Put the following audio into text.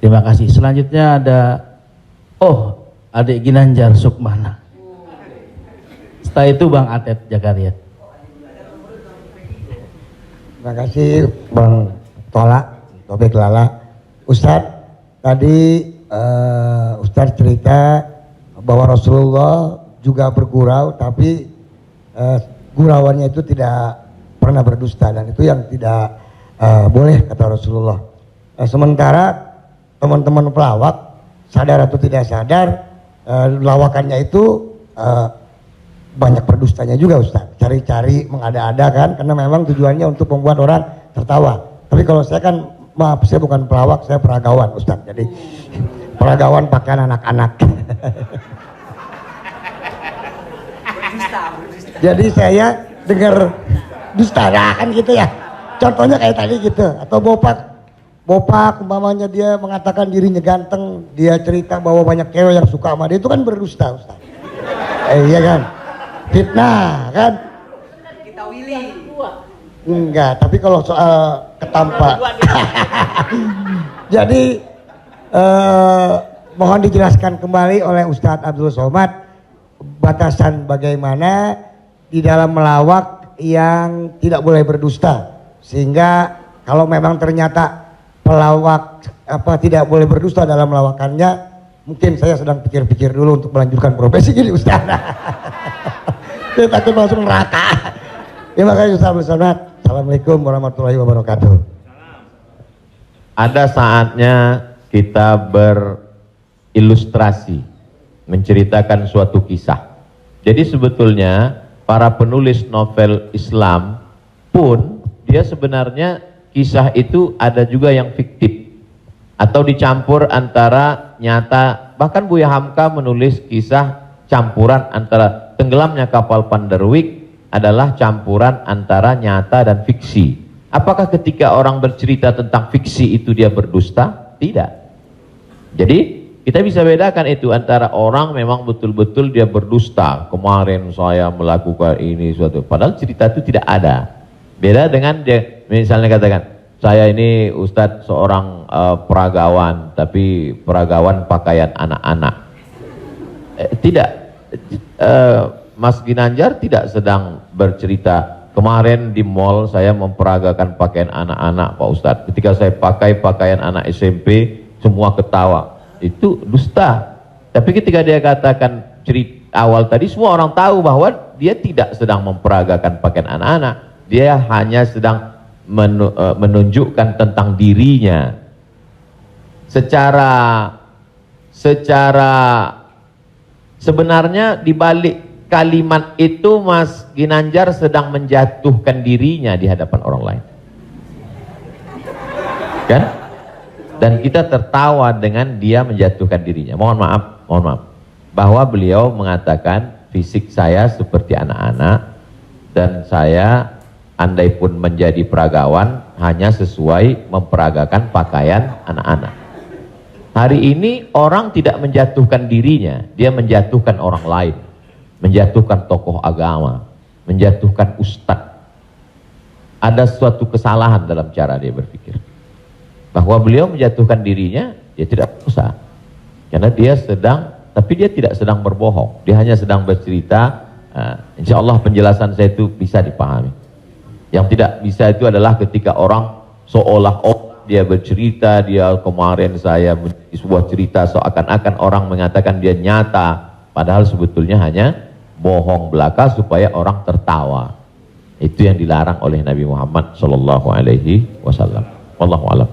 Terima kasih. Selanjutnya ada adik Ginanjar Sukmana. Setelah itu Bang Atet Jakariat. Terima kasih Bang Tobek Lala. Ustadz, tadi Ustadz cerita bahwa Rasulullah juga bergurau, tapi gurauannya itu tidak pernah berdusta, dan itu yang tidak boleh kata Rasulullah. Sementara teman-teman pelawak sadar atau tidak sadar lawakannya itu banyak berdustanya juga Ustaz, cari-cari mengada-ada kan, karena memang tujuannya untuk membuat orang tertawa. Tapi kalau saya kan, maaf, saya bukan pelawak, saya peragawan Ustaz, jadi peragawan pakaian anak-anak. Jadi saya dengar dusta kan gitu ya, contohnya kayak tadi gitu, atau Bopak umpamanya dia mengatakan dirinya ganteng, dia cerita bahwa banyak cewek yang suka sama dia, itu kan berdusta Ustaz. Iya kan, fitnah kan. Kita Willy enggak, tapi kalau soal ketampak jadi mohon dijelaskan kembali oleh Ustadz Abdul Somad batasan bagaimana di dalam melawak yang tidak boleh berdusta, sehingga kalau memang ternyata pelawak tidak boleh berdusta dalam melawakannya, mungkin saya sedang pikir-pikir dulu untuk melanjutkan profesi ini Ustaz. Saya takut masuk neraka. Terima kasih Ustaz Abdul Somad. Assalamualaikum warahmatullahi wabarakatuh. Ada saatnya kita berilustrasi, menceritakan suatu kisah. Jadi sebetulnya para penulis novel Islam pun dia sebenarnya kisah itu ada juga yang fiktif atau dicampur antara nyata. Bahkan Buya Hamka menulis kisah campuran antara tenggelamnya kapal Panderwick adalah campuran antara nyata dan fiksi. Apakah ketika orang bercerita tentang fiksi itu dia berdusta? Tidak. Jadi kita bisa bedakan itu antara orang memang betul-betul dia berdusta. Kemarin saya melakukan ini suatu, padahal cerita itu tidak ada. Beda dengan dia misalnya katakan, saya ini Ustadz seorang peragawan, tapi peragawan pakaian anak-anak. Tidak, Mas Ginanjar tidak sedang bercerita, kemarin di mall saya memperagakan pakaian anak-anak Pak Ustadz. Ketika saya pakai pakaian anak SMP, semua ketawa. Itu dusta. Tapi ketika dia katakan cerita awal tadi, semua orang tahu bahwa dia tidak sedang memperagakan pakaian anak-anak. Dia hanya sedang menunjukkan tentang dirinya. Secara sebenarnya di balik kalimat itu Mas Ginanjar sedang menjatuhkan dirinya di hadapan orang lain. Kan? Dan kita tertawa dengan dia menjatuhkan dirinya. Mohon maaf, bahwa beliau mengatakan fisik saya seperti anak-anak dan saya andai pun menjadi peragawan hanya sesuai memperagakan pakaian anak-anak. Hari ini orang tidak menjatuhkan dirinya, dia menjatuhkan orang lain, menjatuhkan tokoh agama, menjatuhkan ustadz. Ada suatu kesalahan dalam cara dia berpikir. Bahwa beliau menjatuhkan dirinya, dia tidak usah. Karena dia tapi dia tidak sedang berbohong. Dia hanya sedang bercerita. Insya Allah penjelasan saya itu bisa dipahami. Yang tidak bisa itu adalah ketika orang seolah-olah dia bercerita, dia kemarin saya sebuah cerita seakan-akan orang mengatakan dia nyata. Padahal sebetulnya hanya bohong belaka supaya orang tertawa. Itu yang dilarang oleh Nabi Muhammad SAW. Wallahu a'lam.